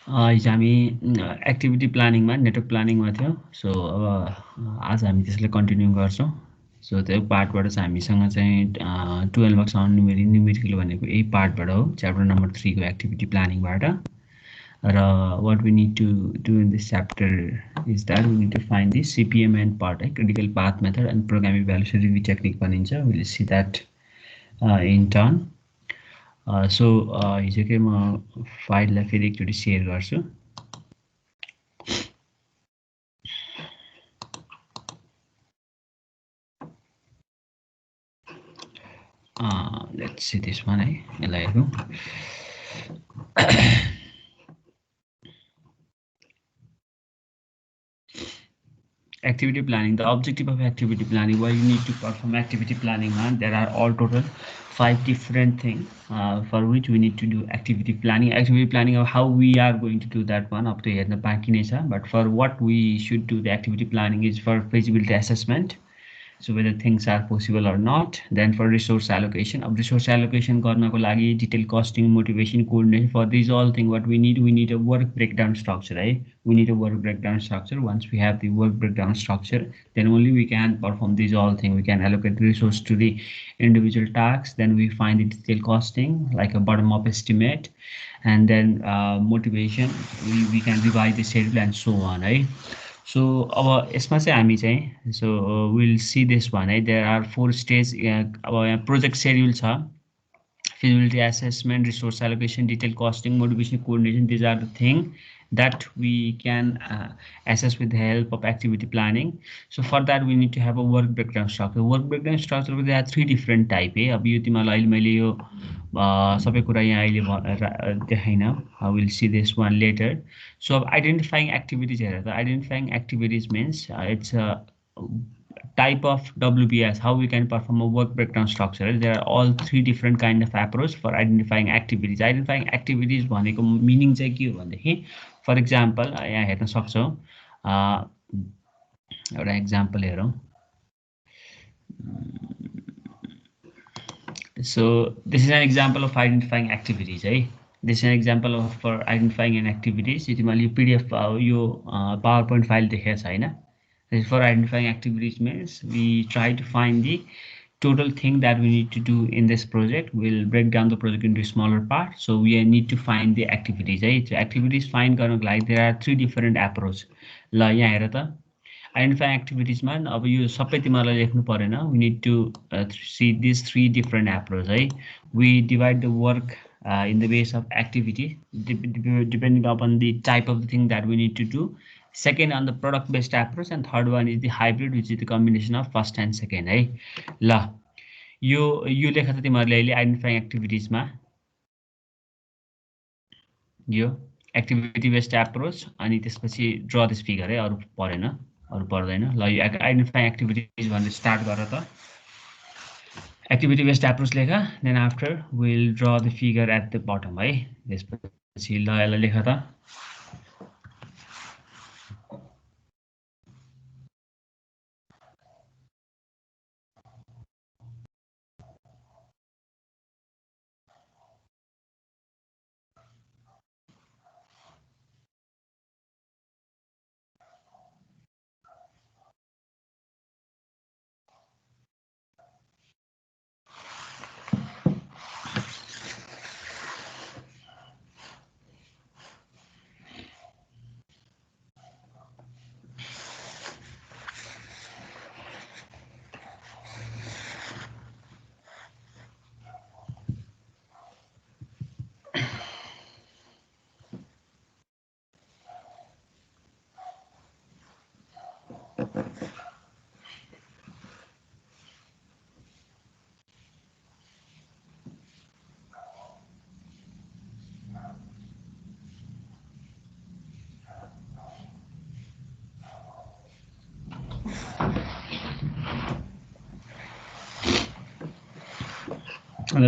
हिजो हामी activity प्लानिङमा network प्लानिङमा थियो। सो अब आज हामी त्यसलाई कन्टिन्यू गर्छौँ। सो त्यो पार्टबाट चाहिँ हामीसँग चाहिँ 12 मार्क्समा न्युमेरिकल भनेको यही पार्टबाट हो, च्याप्टर नम्बर 3 को एक्टिभिटी प्लानिङबाट। र what we need to do in this chapter is that we need to find the CPM and PERT है, critical path method and programming value review technique भनिन्छ। Will see that in turn. So हिजोकै म फाइललाई फेरि एकचोटि share गर्छु। Let's see this one, यसलाई हेरौँ। Activity planning. The objective of activity planning, why you need to perform activity planning, there are all total 5 different things for which we need to do activity planning. Activity planning of how we are going to do that one up to here, but for what we should do the activity planning is for feasibility assessment. So whether things are possible or not. Then for resource allocation, of resource allocation गर्नको लागि detailed costing, motivation, coordination. For these all things, what we need a work breakdown structure, right? We need a work breakdown structure. Once we have the work breakdown structure, then only we can perform these all things. We can allocate resource to the individual tasks. Then we find the detailed costing, like a bottom up estimate, and then motivation. We can revise the schedule and so on, right? So अब यसमा चाहिँ हामी चाहिँ so will see this one है, there are 4 stage. अब यहाँ project schedule छ, feasibility assessment, resource allocation, detailed costing, motivation, coordination. These are the things that we can assess with the help of activity planning. So for that we need to have a work breakdown structure. Work breakdown structure, there are 3 different type है। अब यो तिमीलाई अहिले मैले यो सबै कुरा यहाँ अहिले देखाइन। I will see this one later. So identifying activities हेर त, identifying activities means it's a type of WBS, how we can perform a work breakdown structure. There are all 3 different kind of approach for identifying activities. Identifying activities भनेको meaning चाहिँ के हो भनेदेखि, for example यहाँ हेर्न सक्छौँ, एउटा example हेरौँ। So this is an example of identifying activities, है। This is an example of for identifying an activities. यो तिमीले PDF यो PowerPoint फाइल देखेको छ हैन? This is for identifying activities means we try to find the total thing that we need to do in this project. We'll break down the project into smaller parts. So we need to find the activities, right? So activities find गर्नको लागि there are 3 different approach. ल यहाँ हेर त, identifying activities मा अब यो सबै तिमीलाई लेख्नु परेन। We need to see these 3 different approach, right? We divide the work in the base of activity depending upon the type of the thing that we need to do. Second on the product based approach, and third one is the hybrid, which is the combination of first and second, है। ल यो लेखा त तिमीहरूले अहिले identifying एक्टिभिटिजमा यो activity based approach अनि त्यसपछि ड्र दिस फिगर है, अरू परेन, अरू पर्दैन। ल यो आइडेन्टिफाइङ एक्टिभिटिज भनेर स्टार्ट गर त, एक्टिभिटी बेस्ड एप्रोच लेख। Then after will draw the figure at the bottom, है। त्यसपछि ल यसलाई लेख त।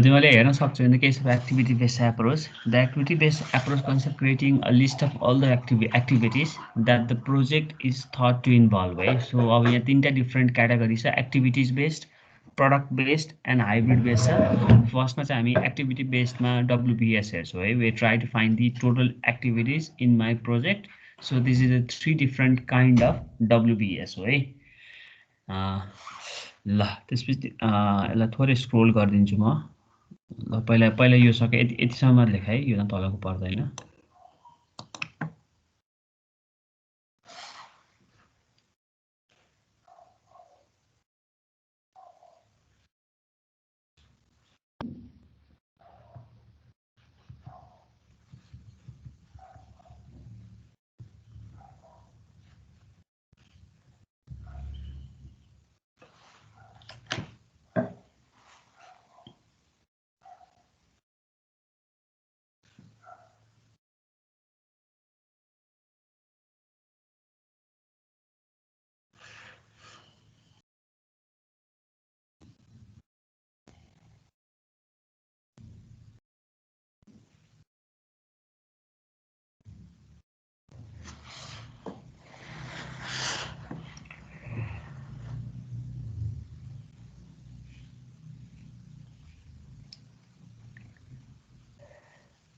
तिमीले हेर्न सक्छौ, in the case of activity based approach, the activity based approach consists of creating a list of all the activities that the project is thought to involve, है। So अब यहाँ 3टा डिफरेंट क्याटेगोरी छ, activities based, product based and hybrid based छ फर्स्टमा चाहिँ हामी activity बेस्डमा WBS हेर्छौँ है we try to find the total activities in my project so this is a 3 different kind of WBS हो है ल त्यसपछि यसलाई थोरै स्क्रोल गरिदिन्छु म ल पहिला पहिला यो सके यतिसम्म लेख है यो तलको पर्दैन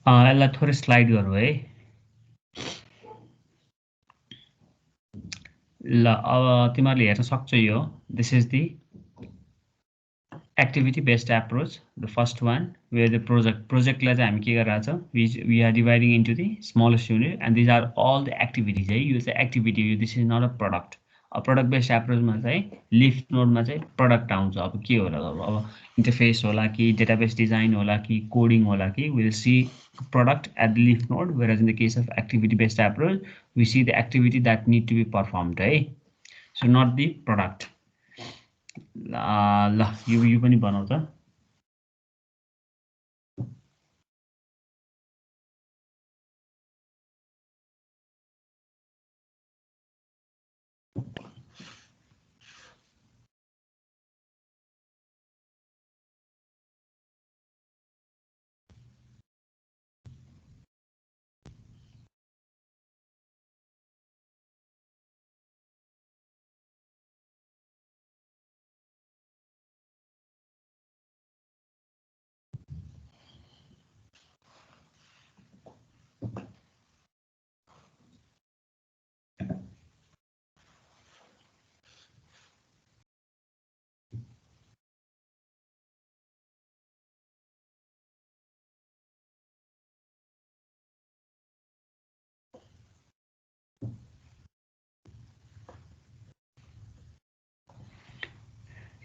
यसलाई थोरै स्लाइड गरौँ है ल अब तिमीहरूले हेर्न सक्छौ यो this is the activity based approach the first one where the projectलाई चाहिँ हामी के गरिरहेको छौँ we are dividing into the smallest unit and these are all the activities है यो चाहिँ activity हो this is not a product product based approach मा चाहिँ leaf node मा चाहिँ product आउँछ अब के होला अब interface होला कि database design होला कि coding होला कि we'll see product at the leaf node whereas in the case of activity based approach we see the activity that need to be performed है so not the product ल यो पनि बनाउँछ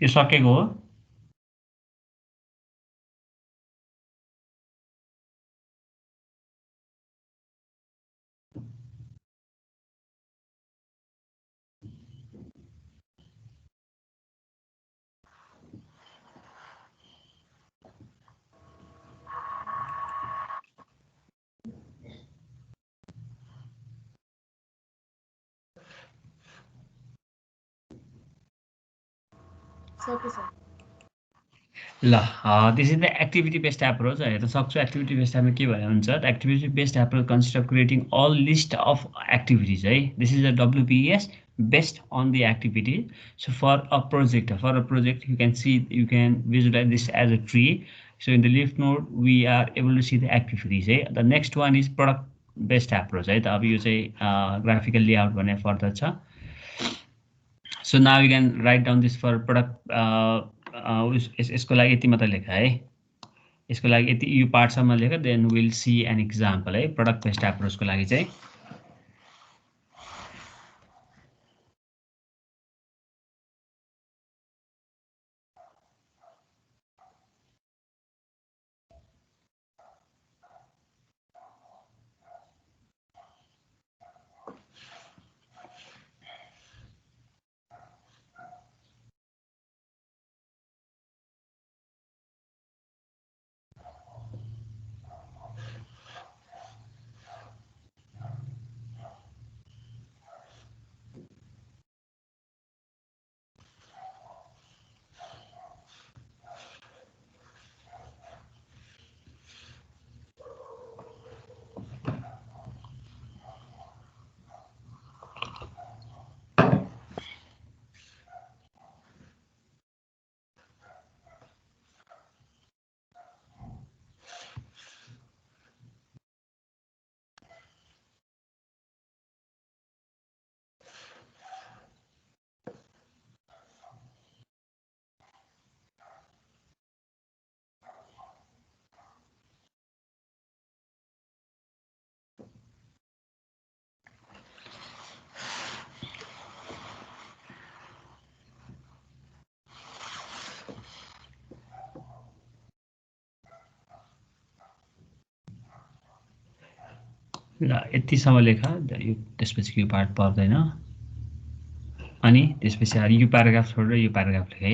यो सकेको हो ल this is the activity based approach हेर्न सक्छु एक्टिभिटी बेस्ड एप्रोच के भने हुन्छ activity based approach consist of creating all list of activities है this is a WBS based on the activity so for a project you can see you can visualize this as a tree so in the leaf node we are able to see the activities है the next one is product based approach है त अब यो चाहिँ graphical layout भने further छ so now you can write down this for product यसको लागि यति मात्र लेख है यसको लागि यति यो पार्टसम्म लेख then will see an example है प्रडक्ट बेस्ड एप्रोचको लागि चाहिँ ल यतिसम्म लेख, यो त्यसपछि यो पार्ट पर्दैन। अनि त्यसपछि यो प्याराग्राफ छोडेर यो प्याराग्राफ लेख है।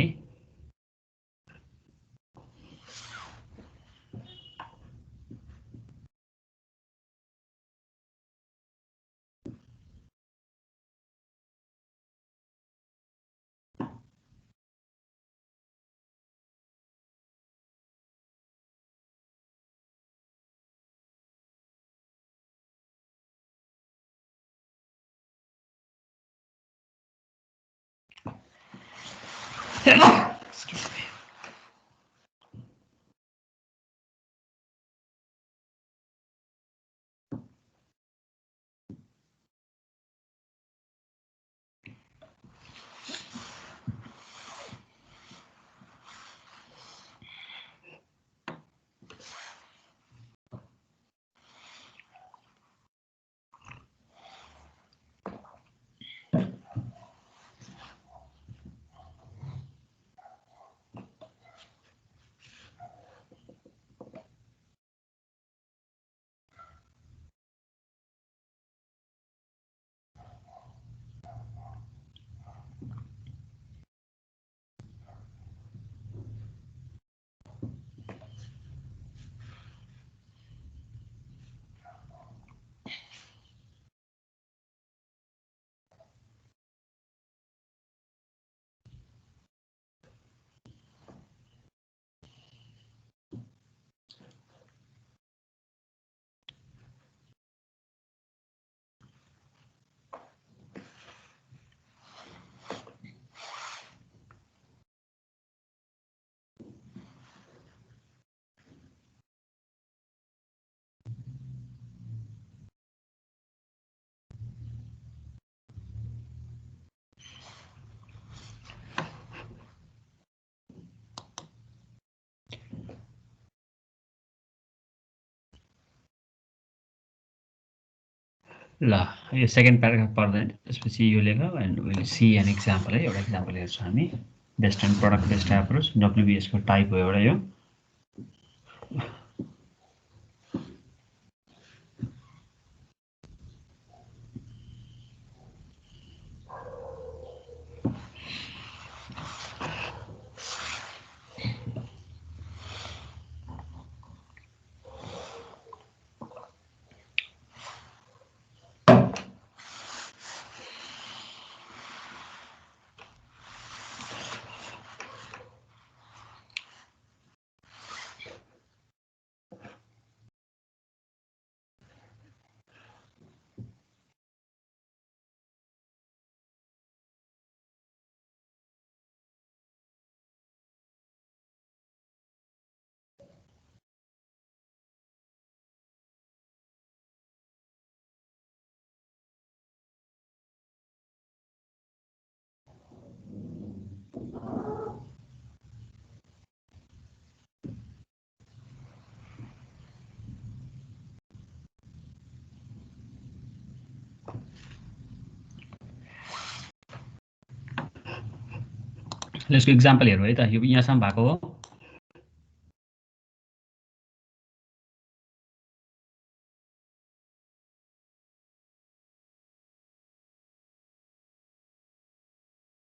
ल यो सेकेन्ड प्याराग्राफ पर्दैन, त्यसपछि यो लेख and will see an example है। एउटा एक्जाम्पल हेर्छौँ हामी। Based and product based approach, डब्लुबिएसको टाइप हो एउटा यो। यसको इक्जाम्पल हेरौँ है त। यो यहाँसम्म भएको हो।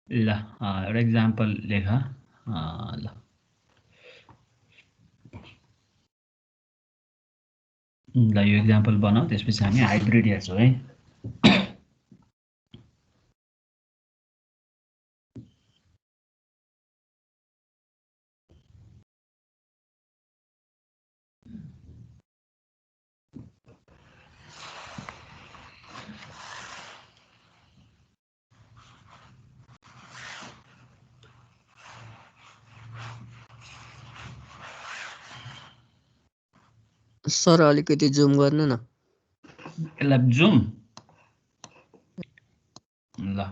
ल एउटा इक्जाम्पल लेख। ल यो इक्जाम्पल बनाऊ, त्यसपछि हामी हाइब्रिड हेर्छौँ है। सर अलिकति जुम गर्नु न। यसलाई जुम। ल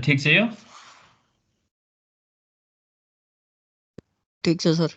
ठिक छ यो। ठिक छ सर।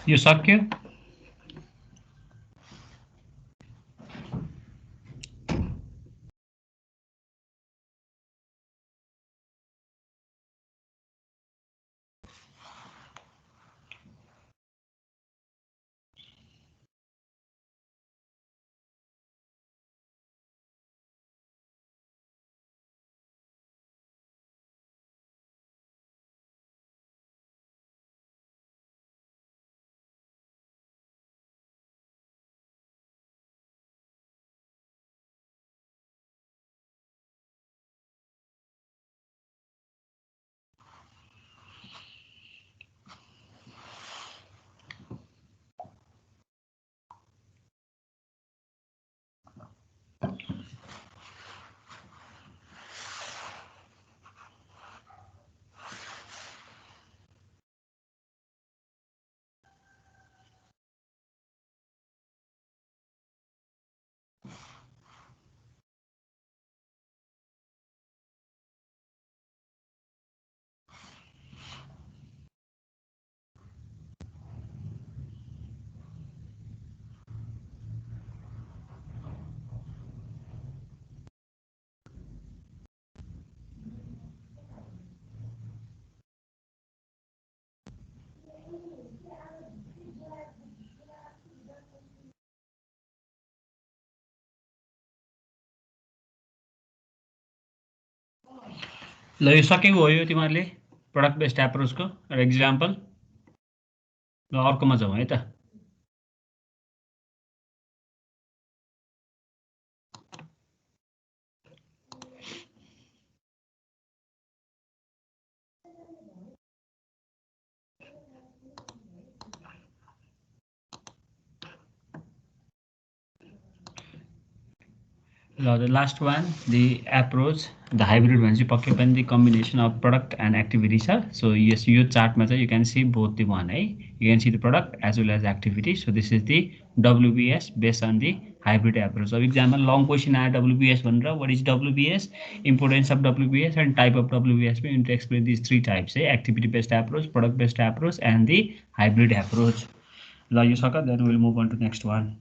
यो सक्यो। ल यो सकेको हो यो तिमीहरूले प्रोडक्ट बेस्ड एप्रोचको एक्जाम्पल। ल अर्कोमा जाउँ है त। The last one, the approach, the hybrid भनेपछि पक्कै पनि the combination of product and activity छ. So yes, यो चार्टमा चाहिँ you can see both the one है. You can see the product as well as activity. So this is the WBS based on the hybrid approach. So example long question आयो WBS भनेर. What is WBS? Importance of WBS and type of WBS. We need to explain these three types. Activity based approach, product based approach, and the hybrid approach. ल यो सक, then we'll move on to next one.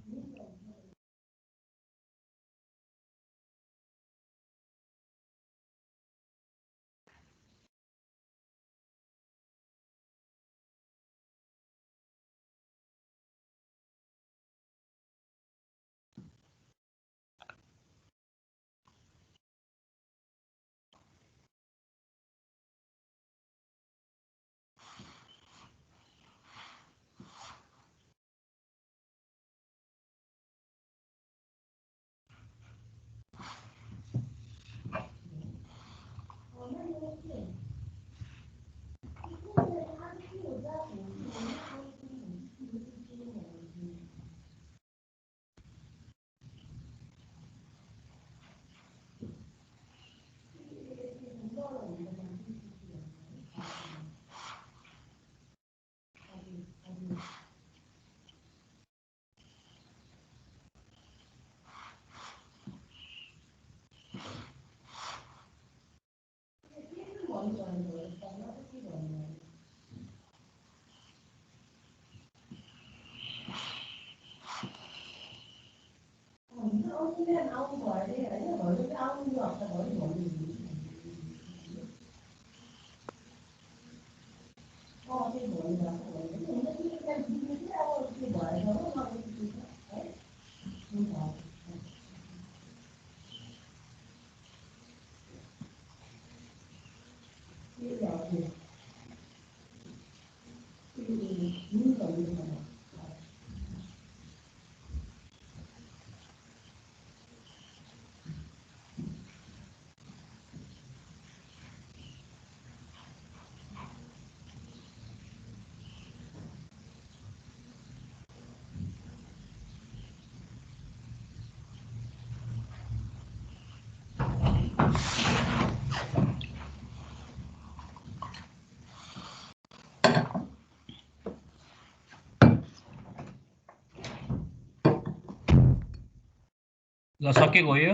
ल सकेको हो यो।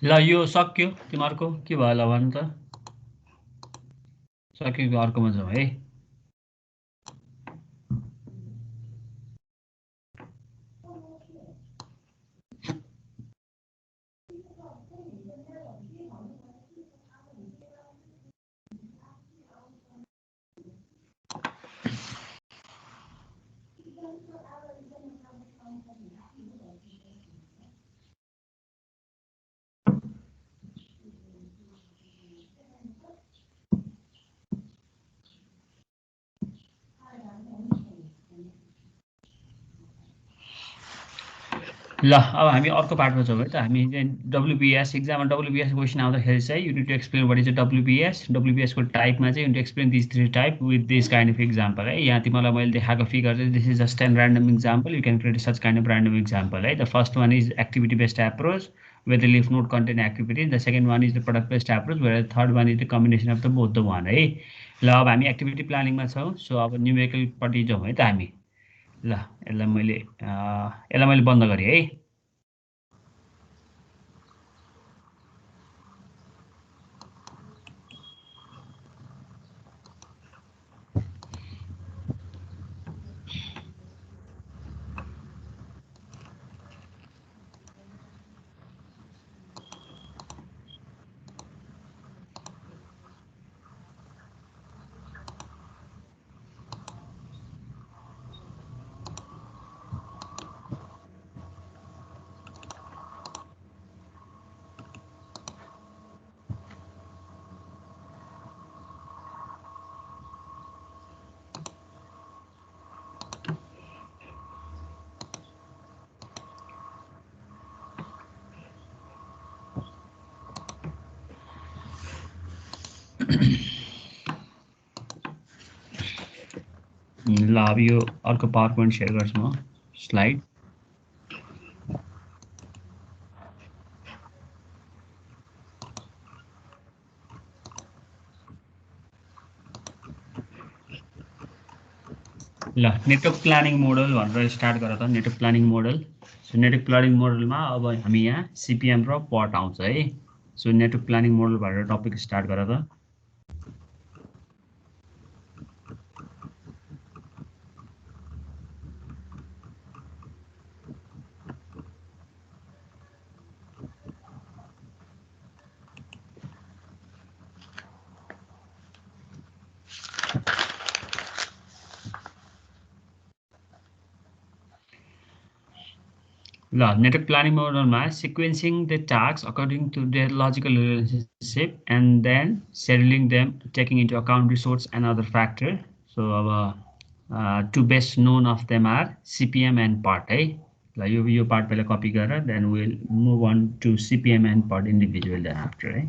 ल यो सक्यो तिमीहरूको के भयो ल भन त सक्यो कि अर्कोमा जाउँ है ल अब हामी अर्को पार्टमा जाउँ है त हामी डब्लुबिएस इक्जाममा डब्लुबिएस क्वेसन आउँदाखेरि चाहिँ unit to explain what is WBS डब्लुबिएसको टाइपमा चाहिँ unit explain this three type with this kind of example है यहाँ तिमीलाई मैले देखाएको फिगर चाहिँ this is just an random example you can create such kind of random example है the first one is activity based approach where the leaf node contain activity. The second one is the product based approach, whereas the third one is the combination of the both the one है ल अब हामी activity प्लानिङमा छौँ so अब न्युमेरिकलपट्टि जाउँ है त हामी ल यसलाई मैले बन्द गरेँ है ल अब यो अर्को पावर पोइन्ट सेयर गर्छु म स्लाइड ल नेटवर्क प्लानिङ मोडल भनेर स्टार्ट गर त network planning model so network planning मोडलमा अब हामी यहाँ सिपिएम र पट आउँछ है सो नेटवर्क प्लानिङ मोडल भनेर टपिक स्टार्ट गर त ल नेटवर्क प्लानिङ मोडलमा sequencing the task according to their logical relationship and then scheduling them taking into account resource and other factor so अब two best known of them are CPM and PERT है ल यो part पहिला copy गरेर then will move on to CPM and part individual then after है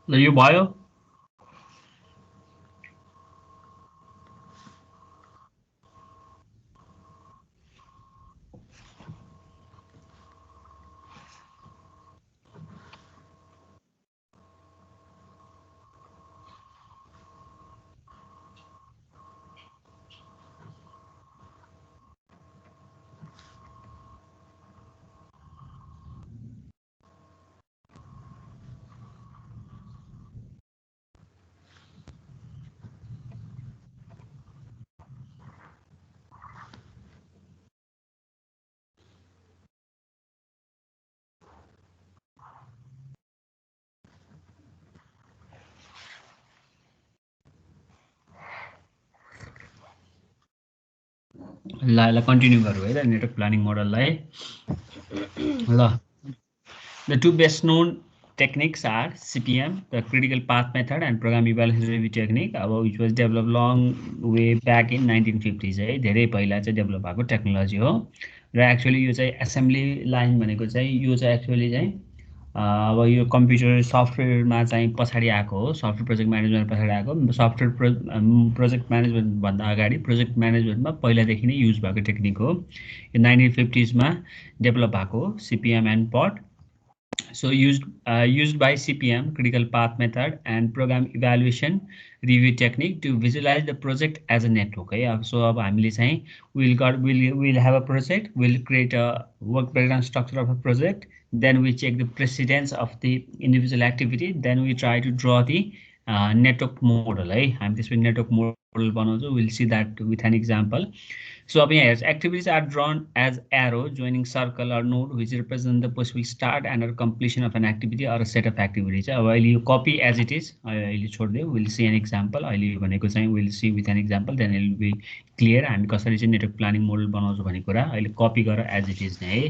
ल यो भयो ल कन्टिन्यू गरौँ है त नेटवर्क प्लानिङ मोडललाई ल The two best known techniques are CPM, the critical path method, and program evaluation review technique, which was developed long way back in 1950s है धेरै पहिला चाहिँ डेभलप भएको टेक्नोलोजी हो र एक्चुअली यो चाहिँ एसेम्ब्ली लाइन भनेको चाहिँ यो चाहिँ एक्चुअली चाहिँ अब यो कम्प्युटर सफ्टवेयरमा चाहिँ पछाडि आएको हो सफ्टवेयर प्रोजेक्ट म्यानेजमेन्ट पछाडि आएको सफ्टवेयर प्रोजेक्ट म्यानेजमेन्टभन्दा अगाडि प्रोजेक्ट म्यानेजमेन्टमा पहिलादेखि नै युज भएको टेक्निक हो यो 1950sमा डेभलप भएको हो सिपिएम एन्ड पट So used by CPM, critical path method, and program evaluation review technique to visualize the project as a network. Okay? So अब हामीले चाहिँ we'll have a project, we'll create a work breakdown structure of a project, then we check the precedence of the individual activity, then we try to draw the network model. है हामी त्यसपछि network model बनाउँछौँ. We'll see that with an example. So up here, activities are drawn as arrow joining circle or node which represent the possible start and or completion of an activity or a set of activities. While you copy as it is, we'll see an example. We'll see with an example, then it will be clear and कसरी चाहिँ network planning model बनाउँछु भन्ने कुरा अहिले copy गर as it is नै है.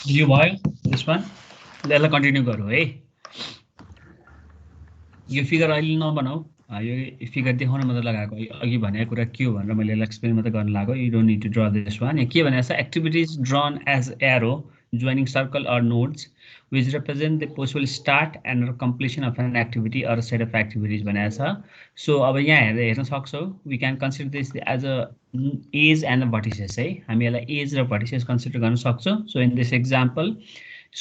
यो भयो this one. यसलाई कन्टिन्यू गरौँ है. यो फिगर अहिले नबनाऊ यो फिगर देखाउन मात्र लगाएको अघि भनेको कुरा के हो भनेर मैले यसलाई एक्सप्लेन मात्र गर्न लागेको you don't need to draw this one के भनेको छ activities drawn as arrow joining circle or nodes which represent the possible start and completion of an activity or a set of activities भनेको छ. So अब यहाँ हेर्न सक्छौ we can consider this as a edge and a vertices है हामी यसलाई edge र vertices कन्सिडर गर्न सक्छौं. So in this example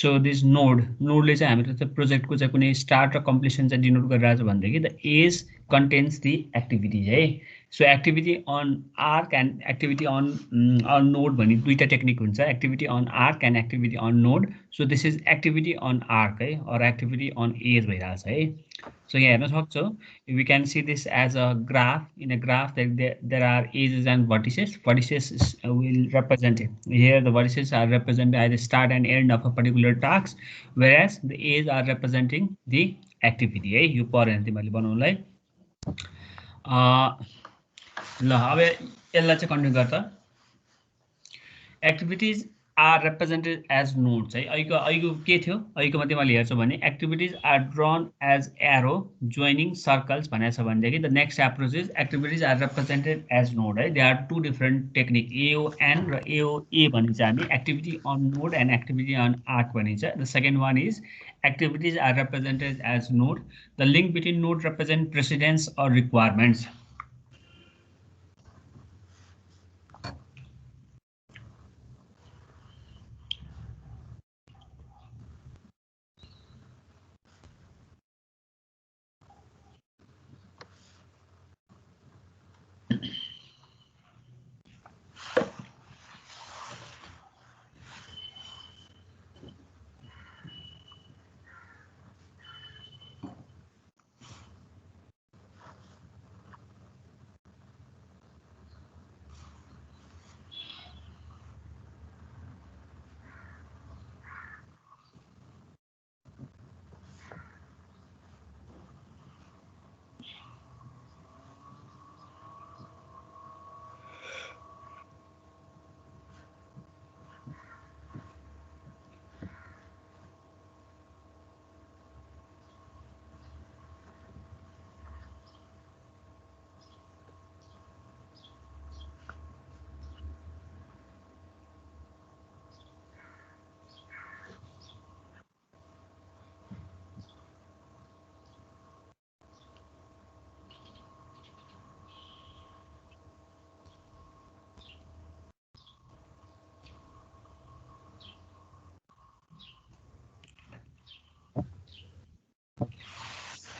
so this node ले चाहिँ हामीले चाहिँ प्रोजेक्टको चाहिँ कुनै स्टार्ट र कम्प्लिसन चाहिँ डिनोट गरिरहेछ भनेदेखि the edge contains the activity है. So activity on arc and activity on node भन्ने दुईटा टेक्निक हुन्छ activity on arc and activity on node. So this is activity on arc है अर एक्टिभिटी अन एज भइरहेछ है. So यहाँ हेर्न सक्छौ we can see this as a graph. In a graph there are edges and vertices. Vertices will represent it. Here the vertices are represented as the start and end of a particular task whereas the edges are representing the activity है. यो परेन तिमीले बनाउनलाई ल अब यसलाई चाहिँ continue गर त. Activities are represented as nodes है अहिलेको के थियो अहिलेकोमा तिमीले हेर्छौ भने activities are drawn as arrow joining circles भनेको छ भनेदेखि the next approach is activities are represented as node है they are two different technique AON र एओए भनिन्छ हामी activity on node and activity on arc भनिन्छ the second one is activities are represented as node the link between node represent precedence or requirements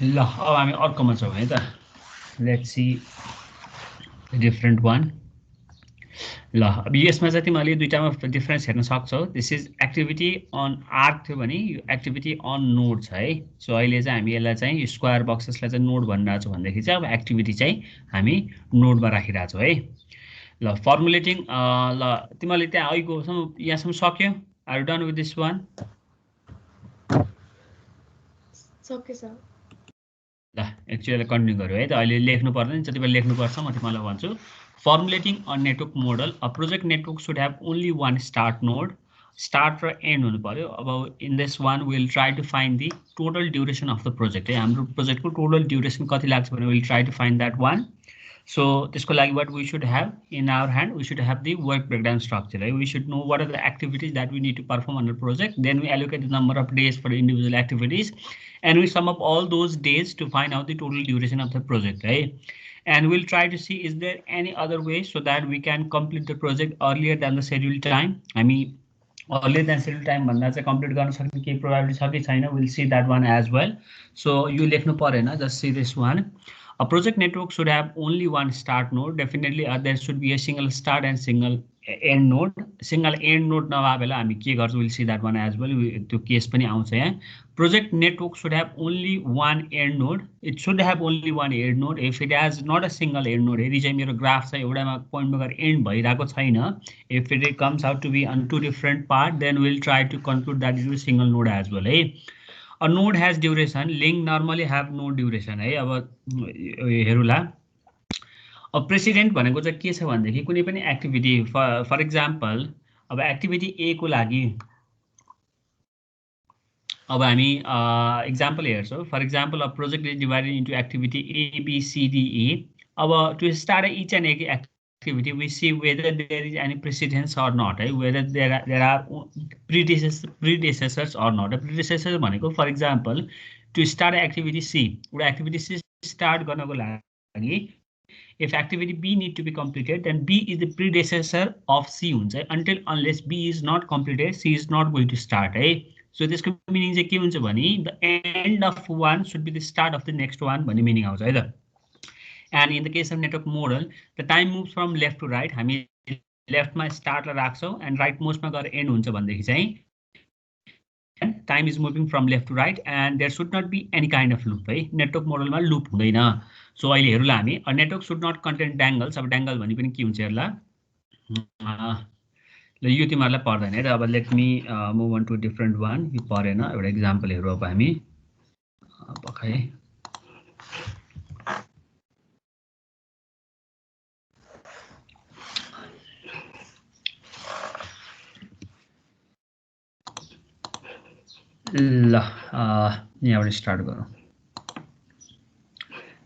ल अब हामी अर्कोमा छौँ है त लेट्स सी डिफरेन्ट वान ल अब यसमा चाहिँ तिमीहरूले दुईटामा डिफरेन्स हेर्न सक्छौ this is activity on arc थियो भने यो एक्टिभिटी अन नोड छ है सो अहिले चाहिँ हामी यसलाई चाहिँ स्क्वायर बक्सेसलाई चाहिँ नोड भनिरहेको छौँ भनेदेखि चाहिँ अब एक्टिभिटी चाहिँ हामी नोडमा राखिरहेको छौँ है ल फर्मुलेटिङ ल तिमीहरूले त्यहाँ अहिलेकोसम्म यहाँसम्म सक्यो are done with this one सक्यो सर ल एक्चुअली कन्टिन्यू गऱ्यो है त अहिले लेख्नु पर्दैन जति बेला लेख्नुपर्छ म तिमीलाई भन्छु formulating a network model a project network should have only one start node start र end हुनु पर्यो अब in this one we'll try to find the total duration of the project है हाम्रो प्रोजेक्टको total duration कति लाग्छ भने we'll try to find that one so त्यसको लागि what we should have in our hand we should have the work breakdown structure right? We should know what are the activities that we need to perform on the project then we allocate the number of days for the individual activities and we sum up all those days to find out the total duration of the project right and we'll try to see is there any other way so that we can complete the project earlier than the scheduled time I mean earlier than scheduled time भन्दा चाहिँ complete गर्न सक्ने केही probability छ कि छैन we'll see that one as well so you लेख्नु परेन just see this one a project network should have only one start node definitely there should be a single start and single end node single end node नभए बेला हामी के गर्छौँ we'll see that one as well त्यो case पनि आउँछ यहाँ project network should have only one end node it should have only one end node if it has not a single end node यदि चाहिँ मेरो ग्राफ चाहिँ एउटामा पोइन्टमा गएर एन्ड भइरहेको छैन if it comes out to be on two different part then we'll try to conclude that it is a single node as well है a node has duration link normally have no duration है अब हेरौँला अब president भनेको चाहिँ के छ भनेदेखि कुनै पनि एक्टिभिटी फर एक्जाम्पल अब एक्टिभिटी ए को लागि अब हामी एक्जाम्पल हेर्छौँ for example a project is divided into activity A B C D E अब to start each and every activity we see whether there is any precedence or not right? Whether there are predecessors or not a predecessor भनेको for example to start activity C एउटा activity C start गर्नको लागि if activity B need to be completed then B is the predecessor of C हुन्छ until unless B is not completed C is not going to start है so त्यसको meaning चाहिँ के हुन्छ भने the end of one should be the start of the next one भन्ने meaning आउँछ है त and in the case of network model the time moves from left to right हामी left मा start राख्छौं and right most मा गएर end हुन्छ भनेदेखि चाहिँ time is moving from left to right and there should not be any kind of loop है network model मा loop हुँदैन so अहिले हेरौँला हामी a network should not contain dangles अब dangle भने पनि के हुन्छ हेर्ला ल यो तिमीहरुलाई पर्दैन है अब let me move on to different one यो परेन एउटा एक्जाम्पल हेरौँ अब हामी पखाए ल यहाँबाट स्टार्ट गरौँ।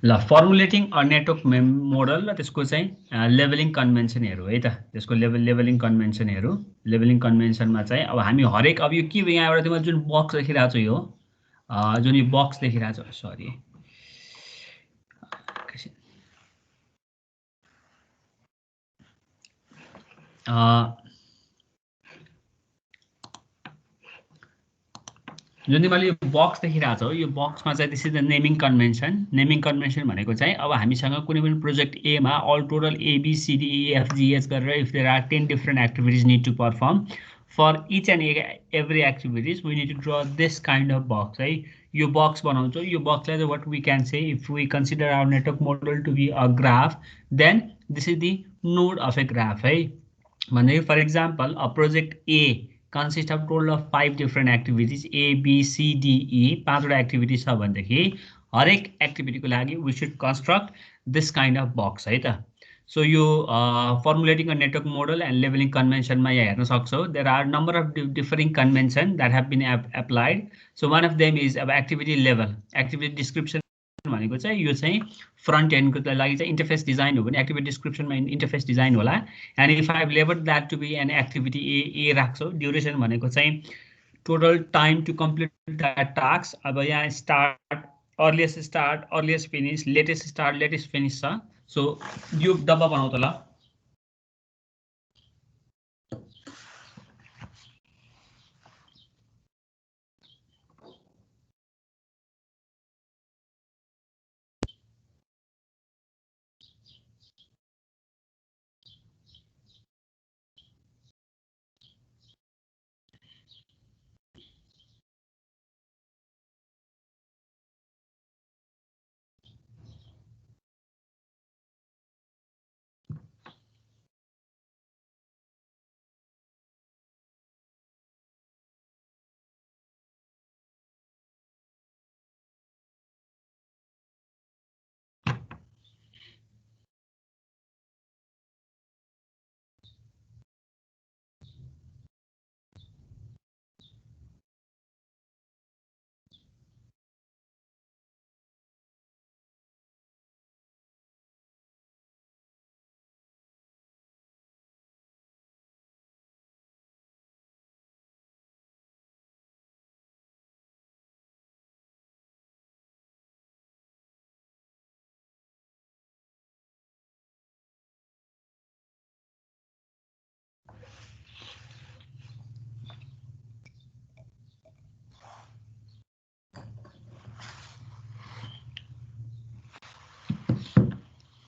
ल फर्मुलेटिङ अ नेटवर्क मोडल र त्यसको चाहिँ लेभलिङ कन्भेन्सनहरू है त, त्यसको लेभलिङ कन्भेन्सनहरू। लेभलिङ कन्भेन्सनमा चाहिँ अब हामी हरेक, अब यो के यहाँबाट तिमीले जुन बक्स देखिरहेको छ, यो जुन यो बक्स देखिरहेको छ, सरी जुन तिमीले यो बक्स देखिरहेको छौ, यो बक्समा चाहिँ this is the naming convention. Naming convention भनेको चाहिँ अब हामीसँग कुनै पनि प्रोजेक्ट एमा अल टोटल ABCDEFGH गरेर if there are 10 different activities need to perform, for each and every activities we need to draw this kind of box है। यो बक्स बनाउँछौँ। यो बक्सलाई चाहिँ what we can say, if we consider our network model to be a graph, then this is the node of a graph है। भने for example a project A consist of total of 5 different activities A, B, C, D, E, 5वटा activities छ भनेदेखि हरेक एक्टिभिटीको लागि we should construct this kind of box है त। So यो formulating a network model and लेभलिङ कन्भेन्सनमा यहाँ हेर्न सक्छौ। There are number of differing convention that have been applied. So one of them is अब एक्टिभिटी लेभल, एक्टिभिटी डिस्क्रिप्सन भनेको चाहिँ यो चाहिँ फ्रन्ट एन्डको लागि चाहिँ इन्टरफेस डिजाइन हो भने एक्टिभिटी डिस्क्रिप्सनमा इन्टरफेस डिजाइन होला। एन्ड इफ आई लेभल that to be an activity A राख्छौ। ड्युरेसन भनेको चाहिँ total time to complete that task. अब यहाँ start, earliest finish, latest start, latest finish छ। सो यो डब्बा बनाउ त ल।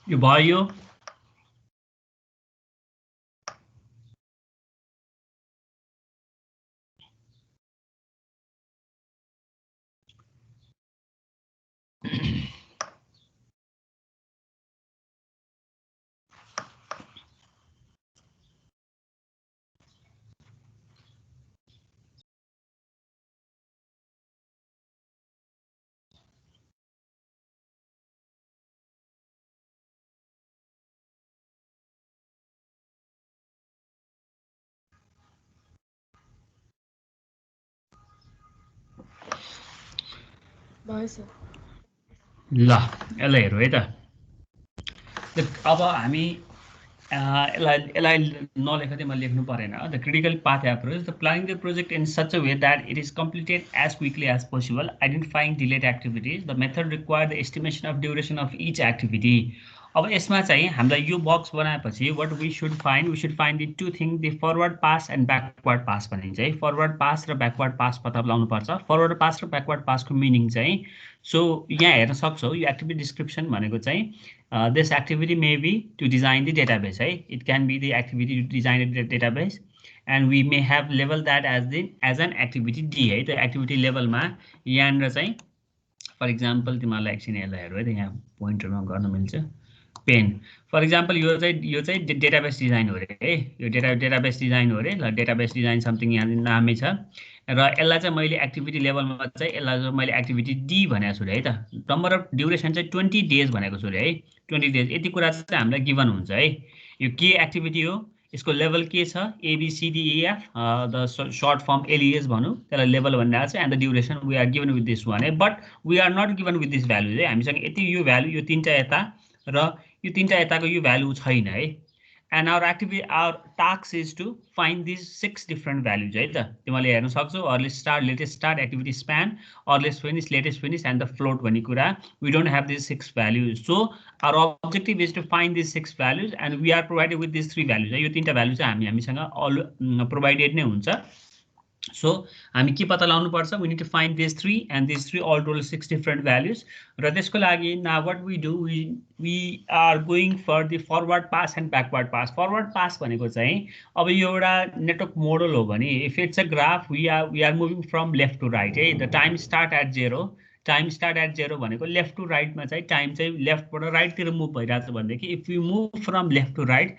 यो भयो। भयो सर। ल यसलाई हेरौँ है त। अब हामी यसलाई नलेखेर चाहिँ मैले लेख्नु परेन। The critical path approach, the planning the project in such a way that it is completed as quickly as possible, identifying delayed activities, the method require the estimation of duration of each activity. अब यसमा चाहिँ हामीलाई यो box बनाएपछि what we should find the two thing, the forward pass and backward pass भनिन्छ है। Forward pass र backward pass पत्ता लगाउनुपर्छ। फरवर्ड पास र ब्याकवर्ड पासको मिनिङ चाहिँ, सो यहाँ हेर्न सक्छौ, यो एक्टिभिटी डिस्क्रिप्सन भनेको चाहिँ this activity may be to design the database, right? It can be the activity to design a database, and we may have labeled that as an activity D है। त्यो activity level मा यहाँनिर चाहिँ for example तिमीहरूलाई एकछिन यसलाई हेरौँ है त, यहाँ पोइन्टरमा गर्न मिल्छ। पेन फर इक्जाम्पल यो चाहिँ डेटाबेस डिजाइन हो अरे है। यो डेटाबेस डिजाइन हो अरे। ल डेटाबेस डिजाइन समथिङ यहाँ नामै छ र यसलाई चाहिँ मैले एक्टिभिटी लेभलमा चाहिँ यसलाई चाहिँ मैले एक्टिभिटी डी भनेको छु अरे है त। नम्बर अफ ड्युरेसन चाहिँ 20 डेज भनेको छु अरे है। 20 डेज यति कुरा चाहिँ हामीलाई गिभन हुन्छ है। यो के एक्टिभिटी हो, यसको लेभल के छ ABCDEF the short form LES भनौँ त्यसलाई लेभल भनिरहेको छ and the duration we are given with this one है but we are not given with this value है हामीसँग यति यो भ्यालु यो तीनटा यता र यो तीनटा यताको यो भ्यालु छैन है and our task is to find these 6 different values है त तिमीले हेर्न सक्छौ or let's start latest start activity span or let's finish latest finish and the float भन्ने कुरा we don't have these 6 values so our objective is to find these 6 values and we are provided with these 3 values है यो तीनटा value चाहिँ हामीसँग all provided नै हुन्छ so हामी के पत्ता लगाउनु पर्छ we need to find these 3 and these 3 all total 6 different values र त्यसको लागि now what we do we are going for the forward pass and backward pass forward pass भनेको चाहिँ अब यो एउटा नेटवर्क मोडल हो भने if it's a graph we are moving from left to right है the time start at 0 भनेको left to राइटमा चाहिँ टाइम चाहिँ लेफ्टबाट राइटतिर मुभ भइरहेछ भनेदेखि if we move from left to right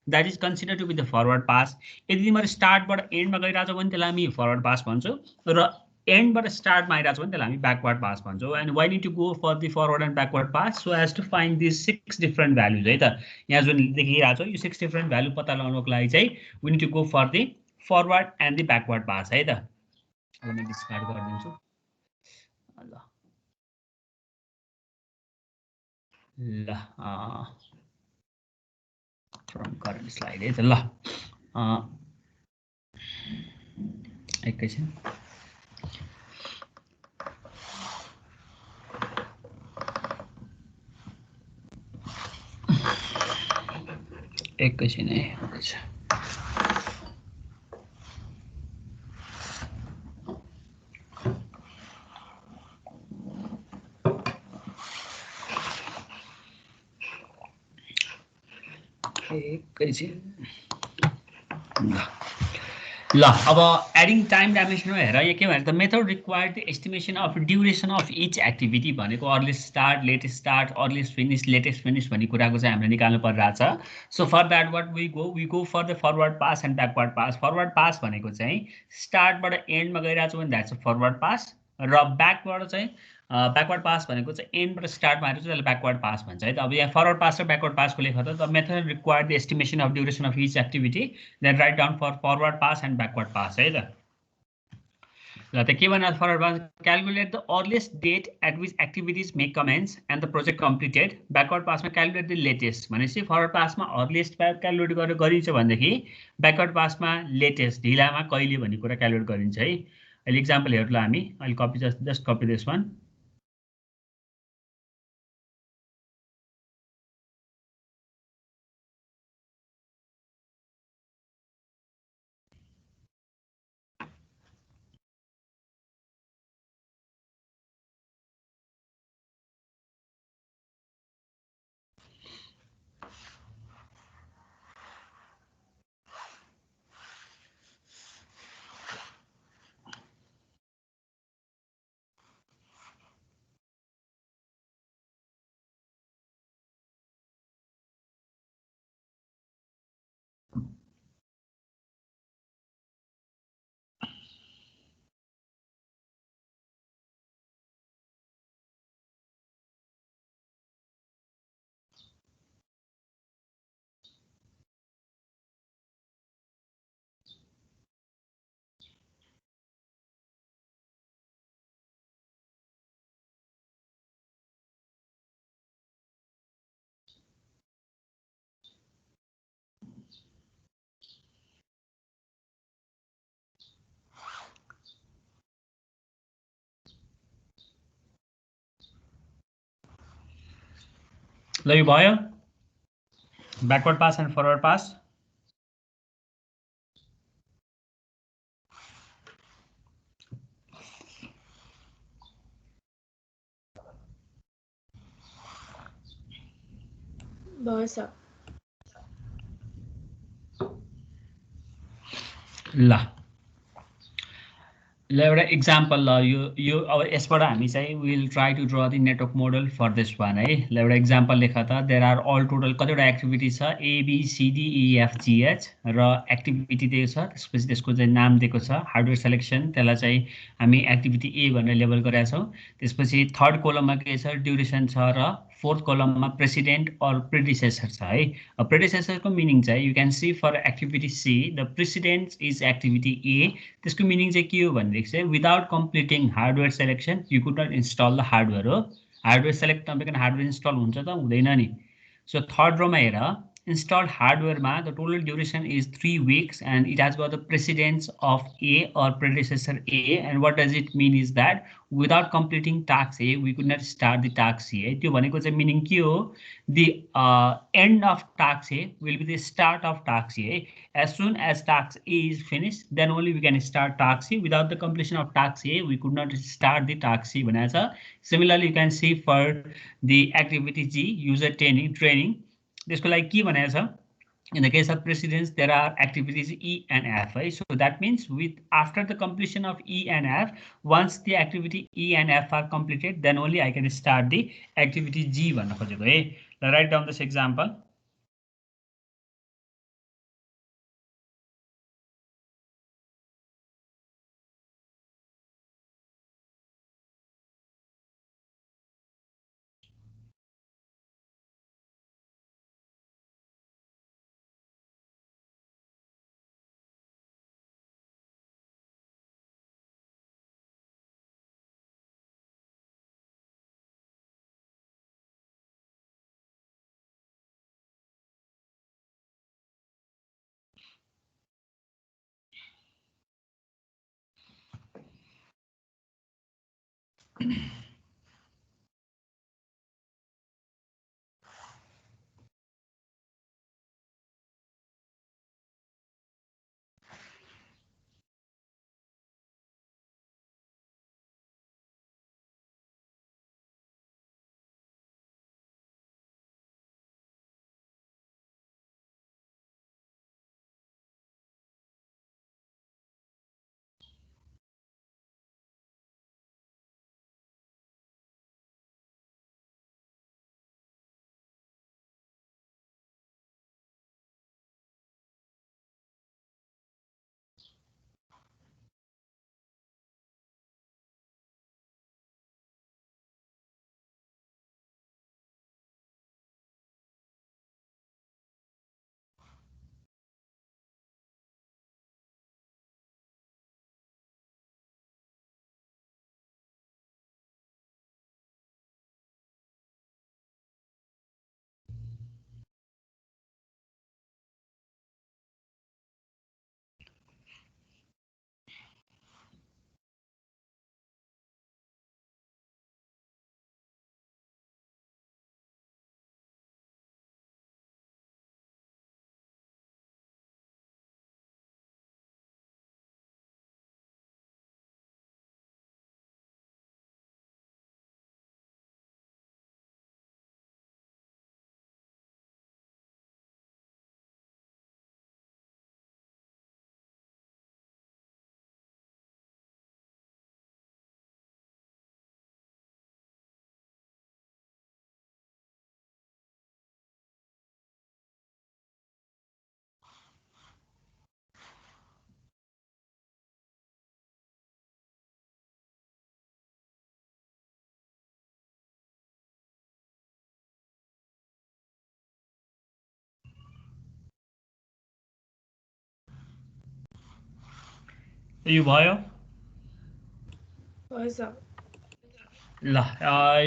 that is considered to be the forward pass यदि तिमीहरु स्टार्टबाट एन्डमा गइरहेछौ भने त्यसलाई हामी फरवर्ड पास भन्छौ र एन्डबाट स्टार्टमा आइरहेछौ भने त्यसलाई हामी ब्याकवर्ड पास भन्छौ and why need to go for the forward and backward pass so as to find these 6 different values है त यहाँ जुन देखिरहेछौ यो 6 different value पत्ता लगाउनको लागि चाहिँ we need to go for the forward and the backward pass है त अब म डिस्कार्ड गरिदिन्छु ल from current slide है त ल एकैछिन एकैछिन है ल अब एडिङ टाइम डाइमेन्सन हेर यो के भन्छ the method required the estimation of duration of each activity भनेको earliest start latest start earliest finish latest finish भन्ने कुराको चाहिँ हामीले निकाल्नु परिरहेछ so for that what we go for the forward pass and backward pass forward pass भनेको चाहिँ स्टार्टबाट एन्डमा गइरहेको छ भने द्याट्स अ फरवर्ड पास र ब्याकवर्ड चाहिँ ब्याकवर्ड पास भनेको चाहिँ एन्डबाट स्टार्टमा आएर चाहिँ त्यसलाई ब्याकवर्ड पास भन्छ है त अब यहाँ फरवर्ड पास र ब्याकवर्ड पासको लेख त the method required the estimation of duration of each activity then write down for forward pass and backward pass है त ल त के भन्नु forward pass calculate the earliest date at which activities may commence and the project completed backward पासमा calculate the latest भनेपछि forward पासमा earliest calculate गरेर गरिन्छ भनेदेखि ब्याकवर्ड पासमा लेटेस्ट ढिलामा कहिले भन्ने कुरा क्यालकुलेट गरिन्छ है अहिले इक्जाम्पल हेरौँ ल हामी अहिले copy just copy this one ल यो भयो backward pass and forward pass भयो ल ल एउटा इक्जाम्पल ल यो अब यसबाट हामी चाहिँ will try to draw the network model for this one है ल एउटा इक्जाम्पल लेख त देयर आर अल टोटल कतिवटा एक्टिभिटी छ ABCDEFGH र एक्टिभिटी दिएको छ त्यसपछि त्यसको चाहिँ नाम दिएको छ हार्डवेयर सेलेक्सन त्यसलाई चाहिँ हामी एक्टिभिटी A भनेर लेबल गरेका छौँ त्यसपछि थर्ड कोलममा के छ ड्युरेसन छ र फोर्थ कलममा प्रेसिडेन्ट अर प्रेडिसेसर छ है। प्रेडिसेसरको मिनिङ चाहिँ you can see for activity C the president is activity A. त्यसको मिनिङ चाहिँ के हो भनेदेखि चाहिँ without completing hardware selection you could not install the hardware हो। हार्डवेयर सेलेक्ट नभइकन हार्डवेयर इन्स्टल हुन्छ त हुँदैन नि। सो थर्ड रोमा हेर installed hardware ma the total duration is 3 weeks and it has got the precedence of A or predecessor A, and what does it mean is that without completing task A we could not start the task C है। त्यो भनेको चाहिँ meaning के हो, the end of task A will be the start of task C है। as soon as task A is finished then only we can start task C, without the completion of task A we could not start the task C भनेको छ। similarly you can see for the activity G user training त्यसको लागि के भनेको छ, in the case of precedence there are activities E and F है। so that means with after the completion of E and F, once the activity E and F are completed then only I can start the activity G भन्न खोजेको है। ल write down this example. यो भयो भयो sir. ल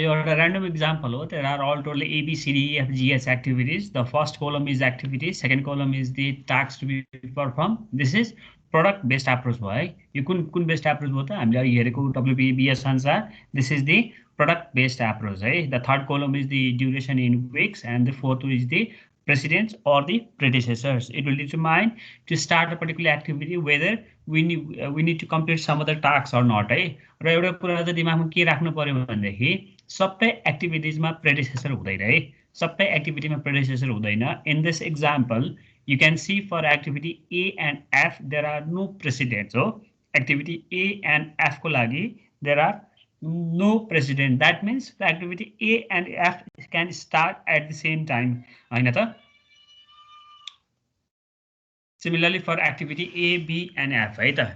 यो एउटा random example हो। there are all total A B C D E F G H activities. the first column is activities, second column is the tasks to be performed. this is product based approach भयो है। यो कुन based approach भयो त हामीले अघि हेरेको WBS अनुसार this is the product based approach है। the third column is the duration in weeks and the fourth is the precedents or the predecessors. it will determine to start a particular activity whether we need to complete some other tasks or not है। र एउटा कुरा चाहिँ दिमागमा के राख्नु पर्यो भनेदेखि सबै एक्टिभिटिजमा प्रेडिसेसर हुँदैन है, सबै एक्टिभिटीमा प्रेडिसेसर हुँदैन। In this example you can see for activity A and F there are no presidents हो। एक्टिभिटी ए एन्ड एफ को लागि there are no president. That means the activity A and F can start at the same time होइन त। Similarly for activity A B and F है त।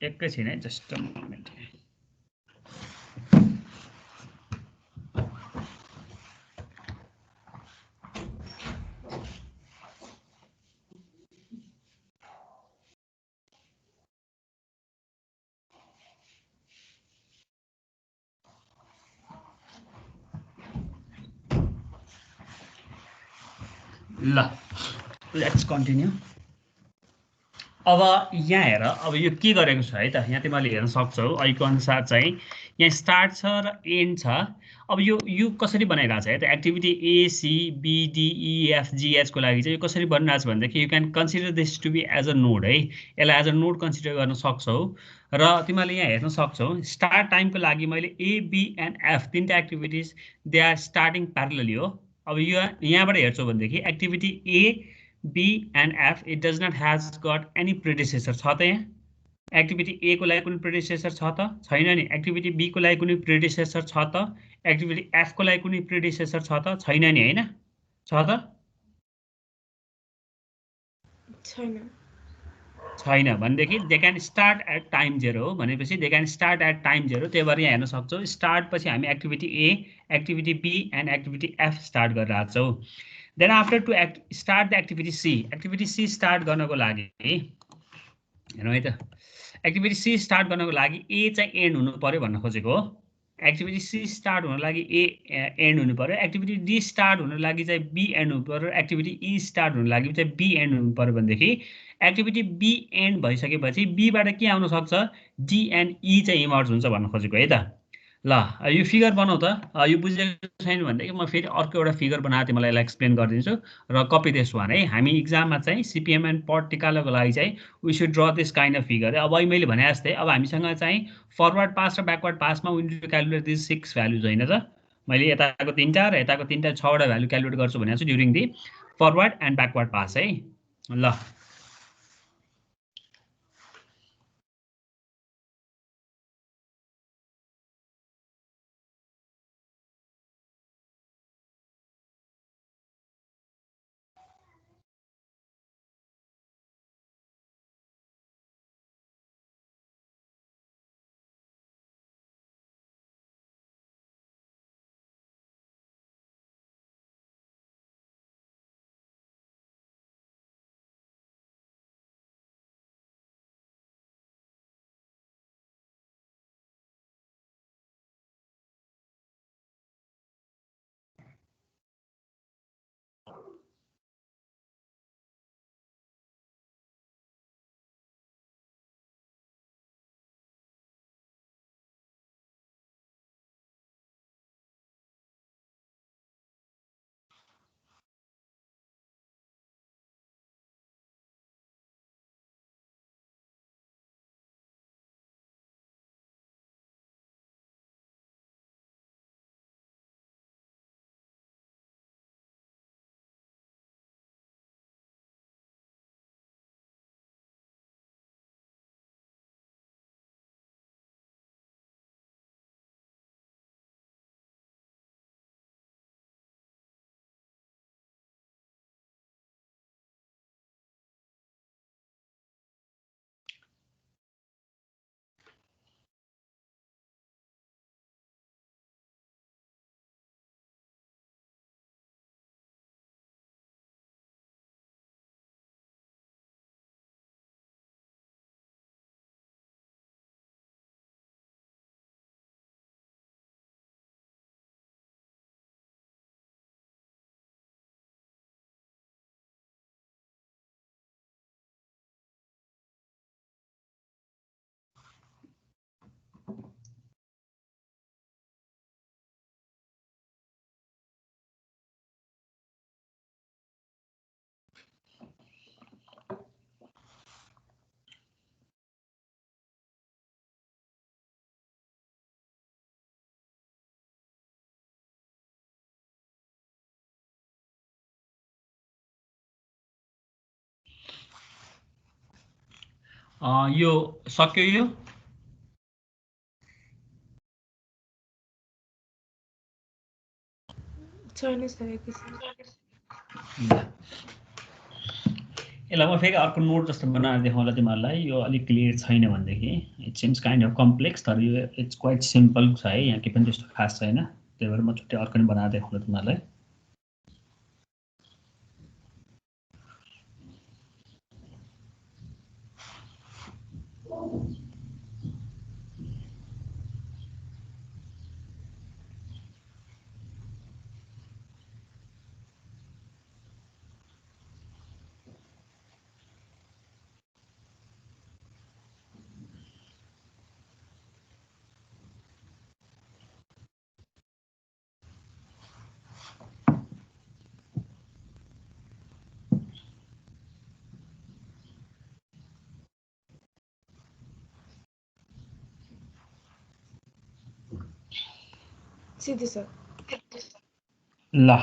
एकैछिन है, just a moment. ल let's continue. अब यहाँ हेर, अब यो के गरेको छ है त, यहाँ तिमीले हेर्न सक्छौ अहिलेको अनुसार चाहिँ यहाँ स्टार्ट छ र एन्ड छ। अब यो कसरी बनाइरहेको छ है त, activity A C B D E F G H को लागि चाहिँ यो कसरी बनिरहेको छ भनेदेखि you can consider this to be as a node है, यसलाई एज अ नोड कन्सिडर गर्न सक्छौ। र तिमीले यहाँ हेर्न सक्छौ स्टार्ट टाइमको लागि मैले ए बी एन्ड एफ तिनवटा activities they are starting parallelly हो। अब यो यहाँबाट हेर्छौ भनेदेखि activity A B and F, it does not has got any predecessor छ त यहाँ, एक्टिभिटी ए को लागि कुनै प्रेडिसेसर छ त छैन नि, एक्टिभिटी बी को लागि कुनै प्रेडिसेसर छ त, एक्टिभिटी एफ को लागि कुनै प्रेडिसेसर छ त छैन नि हैन, छ त छैन भनेदेखि they can start at time 0 हो भनेपछि they can start at time 0। त्यही भएर यहाँ हेर्न सक्छौ स्टार्ट पछि हामी activity A activity B and activity F start गरिरहेको छौँ। Then after to start the activity C start गर्नको लागि हेरौँ है त, एक्टिभिटी सी स्टार्ट गर्नको लागि ए चाहिँ एन्ड हुनु पर्यो भन्न खोजेको हो। एक्टिभिटी सी स्टार्ट हुनु लागि ए एन्ड हुनु पर्यो, एक्टिभिटी डी स्टार्ट हुनु लागि चाहिँ बी एन्ड हुनु पर्यो, एक्टिभिटी ई स्टार्ट हुनु लागि चाहिँ बी एन्ड हुनु पर्यो भनेदेखि एक्टिभिटी बी एन्ड भइसकेपछि बीबाट के आउन सक्छ, डी एन्ड ई चाहिँ इमर्ज हुन्छ भन्न खोजेको है त। ल यो फिगर बनाऊ त, यो बुझेको छैन भनेदेखि म फेरि अर्को एउटा फिगर बनाएर तिमीलाई यसलाई एक्सप्लेन गरिदिन्छु र कपी दिस वान है। हामी इक्जाममा चाहिँ सिपिएम एन्ड पट निकाल्नको लागि चाहिँ we should draw this kind of figure. अब अहिले मैले भने जस्तै अब हामीसँग चाहिँ फरवर्ड पास र ब्याकवर्ड पासमा we need to calculate this 6 values होइन त, मैले यताको 3टा र यताको 3टा 6वटा भ्यालु क्यालकुलेट गर्छु भनेको छु during the forward and backward pass है। ल यो सक्यो यो छैन सकेको सर। यसलाई म फेरि अर्को नोट जस्तो बनाएर देखाउँला तिमीहरूलाई, यो अलिक क्लियर छैन भनेदेखि it seems kind of complex, तर यो इट्स क्वाइट सिम्पल छ है, यहाँ केही पनि त्यस्तो खास छैन। त्यही भएर म छुट्टै अर्को पनि बनाएर देखाउँला तिमीहरूलाई। सिद्धि सर ल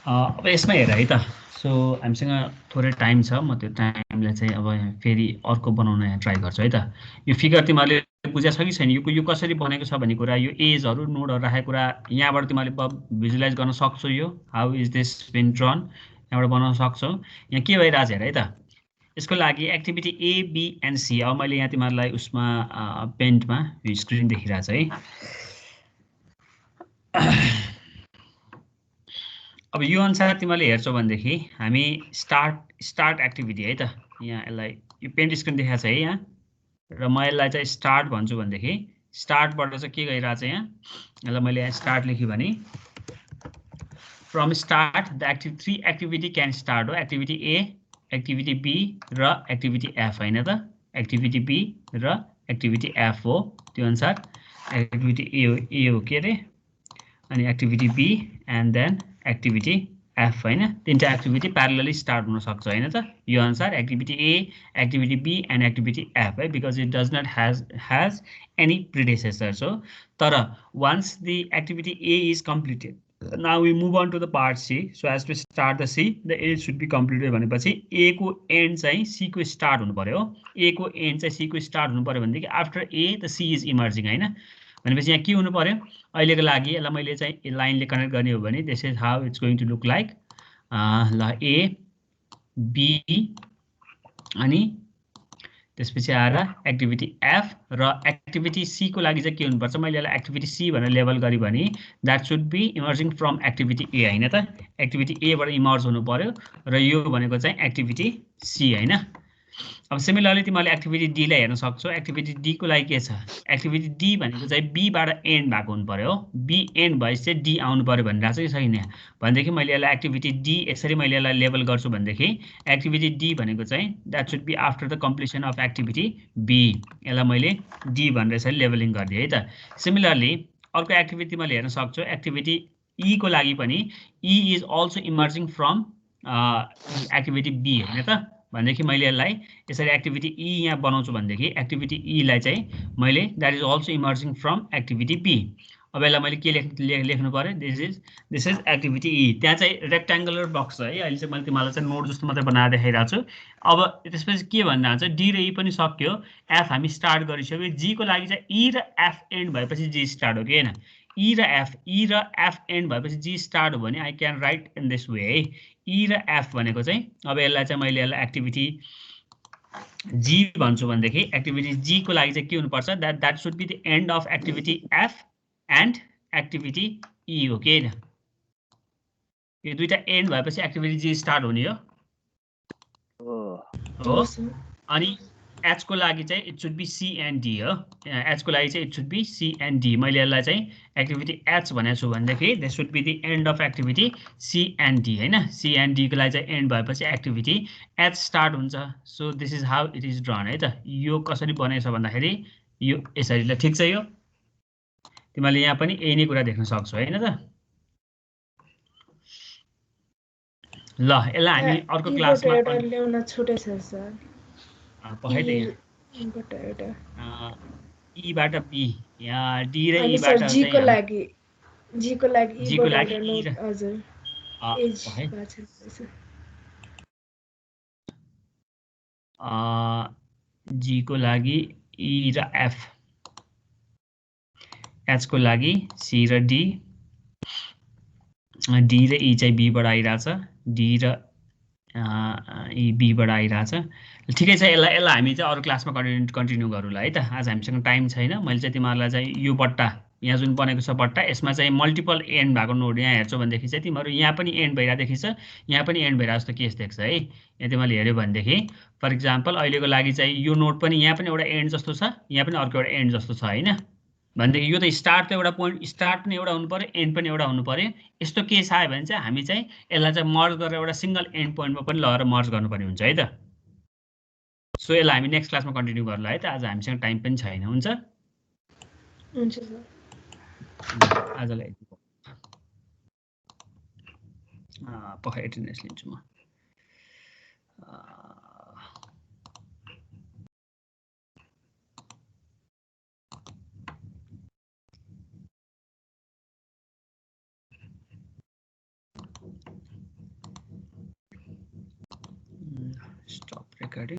अब यसमा हेर है त सो हामीसँग थोरै टाइम छ म त्यो टाइमलाई चाहिँ अब फेरि अर्को बनाउन यहाँ ट्राई गर्छु है त यो फिगर तिमीहरूले बुझेको छ कि छैन यो कसरी बनेको छ भन्ने कुरा यो एजहरू नोडहरू राखेको कुरा यहाँबाट तिमीहरूले भिजुलाइज गर्न सक्छौ यो how is this been drawn यहाँबाट बनाउन सक्छौ यहाँ के भइरहेछ हेर है त यसको लागि activity A B and C अब मैले यहाँ तिमीहरूलाई उसमा पेन्टमा स्क्रिन देखिरहेछ है अब यो अनुसार तिमीले हेर्छौ भनेदेखि हामी स्टार्ट एक्टिभिटी है त यहाँ यसलाई यो पेन्ट स्क्रिन देखाएको छ है यहाँ र म यसलाई चाहिँ स्टार्ट भन्छु भनेदेखि स्टार्टबाट चाहिँ के गइरहेछ यहाँ यसलाई मैले यहाँ स्टार्ट लेखेँ भने from start the three activity can start हो एक्टिभिटी ए एक्टिभिटी बी र एक्टिभिटी एफ होइन त एक्टिभिटी बी र एक्टिभिटी एफ हो त्यो अनुसार एक्टिभिटी ए हो के अरे अनि activity B and then activity F होइन तिनवटा एक्टिभिटी प्यारलली स्टार्ट हुन सक्छ होइन त यो अनुसार activity A activity B and activity F है because it does not has any predecessors हो तर once the activity A is completed now we move on to the part C so as to start the C the A should be completed भनेपछि A को and चाहिँ C को start हुनु पर्यो ए को and चाहिँ सी को start हुनु पर्यो भनेदेखि after A the C is emerging होइन भनेपछि यहाँ के हुनु पर्यो अहिलेको लागि यसलाई मैले चाहिँ लाइनले कनेक्ट गर्ने हो भने this is how it's going to look like ल ए बी अनि त्यसपछि आएर एक्टिभिटी एफ र एक्टिभिटी सी को लागि चाहिँ के हुनुपर्छ मैले यसलाई एक्टिभिटी सी भनेर लेबल गरेँ भने that should be emerging from activity A होइन त एक्टिभिटी एबाट इमर्ज हुनु पर्यो र यो भनेको चाहिँ एक्टिभिटी सी होइन अब सिमिलरली तिमीहरूले एक्टिभिटी डीलाई हेर्न सक्छौ एक्टिभिटी डी को लागि के छ एक्टिभिटी डी भनेको चाहिँ बीबाट एन्ड भएको हुनु पर्यो हो बी एन्ड भएपछि चाहिँ डी आउनु पर्यो भनिरहेको छ कि छैन भनेदेखि मैले यसलाई एक्टिभिटी डी यसरी मैले यसलाई लेबल गर्छु भनेदेखि एक्टिभिटी डी भनेको चाहिँ that should be after the completion of activity B यसलाई मैले डी भनेर यसरी लेबलिङ गरिदिएँ है त सिमिलरली अर्को एक्टिभिटी तिमीले हेर्न सक्छौ एक्टिभिटी ई को लागि पनि E is also emerging from activity B होइन त भनेदेखि मैले यसलाई यसरी एक्टिभिटी ई यहाँ बनाउँछु भनेदेखि एक्टिभिटी ईलाई चाहिँ मैले that is also emerging from activity B अब यसलाई मैले के लेख्नु पर्यो दिस इज एक्टिभिटी ई त्यहाँ चाहिँ रेक्ट्याङ्गुलर बक्स छ है अहिले चाहिँ मैले तिमीलाई चाहिँ नोट जस्तो मात्रै बनाएर देखाइरहेको छु अब त्यसपछि के भन्दा चाहिँ डी र ई पनि सक्यो एफ हामी स्टार्ट गरिसक्यो जीको लागि चाहिँ ई र एफ एन्ड भएपछि जी स्टार्ट हो कि होइन ई र एफ एन्ड भएपछि जी स्टार्ट हो भने I can write in this way है ई र एफ भनेको चाहिँ अब यसलाई चाहिँ मैले यसलाई एक्टिभिटी जी भन्छु भनेदेखि एक्टिभिटी जी को लागि चाहिँ के हुनुपर्छ that should be the end of activity F and activity E हो कि होइन यो दुईटा एन्ड भएपछि एक्टिभिटी जी स्टार्ट हुने हो अनि एच को लागि चाहिँ it should be C and D हो एच को लागि चाहिँ it should be C and D मैले यसलाई चाहिँ एक्टिभिटी एच भनेको छु भनेदेखि this should be the end of activity C and D होइन सी एन्ड डीको लागि चाहिँ एन्ड भएपछि एक्टिभिटी एच स्टार्ट हुन्छ so this is how it is drawn है त यो कसरी बनेछ भन्दाखेरि यो यसरी ल ठिक छ यो तिमीले यहाँ पनि यही नै कुरा देख्न सक्छौ होइन त ल यसलाई हामी अर्को क्लासमा ल्याउन छुटेछ सर पखाइ त ईबाट बी यहाँ डी र ईबाट जी को लागि हजुर जी को लागि ई र एफ एच को लागि सी र डी डी र ई चाहिँ बीबाट आइरहेछ डी र ई बीबाट आइरहेछ ठिकै छ यसलाई हामी चाहिँ अरू क्लासमा कन्टिन्यू गरौँला है त आज हामीसँग टाइम छैन मैले चाहिँ तिमीहरूलाई चाहिँ यो बट्टा यहाँ जुन बनेको छ बट्टा यसमा चाहिँ मल्टिपल एन्ड भएको नोड यहाँ हेर्छौ भनेदेखि चाहिँ तिमीहरू यहाँ पनि एन्ड भइरहेको देखिन्छ यहाँ पनि एन्ड भइरहेको जस्तो केस देख्छ है यहाँ तिमीहरूले हेऱ्यो भनेदेखि फर इक्जाम्पल अहिलेको लागि चाहिँ यो नोड पनि यहाँ पनि एउटा एन्ड जस्तो छ यहाँ पनि अर्को एउटा एन्ड जस्तो छ होइन भनेदेखि यो त स्टार्ट त एउटा पोइन्ट स्टार्ट पनि एउटा हुनु पर्यो एन्ड पनि एउटा हुनु पर्यो यस्तो केस आयो भने चाहिँ हामी चाहिँ यसलाई चाहिँ मर्ज गरेर एउटा सिङ्गल एन्ड पोइन्टमा पनि लगेर मर्ज गर्नुपर्ने हुन्छ है त सो यसलाई हामी नेक्स्ट क्लासमा कन्टिन्यू गरौँला है त आज हामीसँग टाइम पनि छैन हुन्छ आजलाई पक्का एटेन्डेन्स लिन्छु म recording.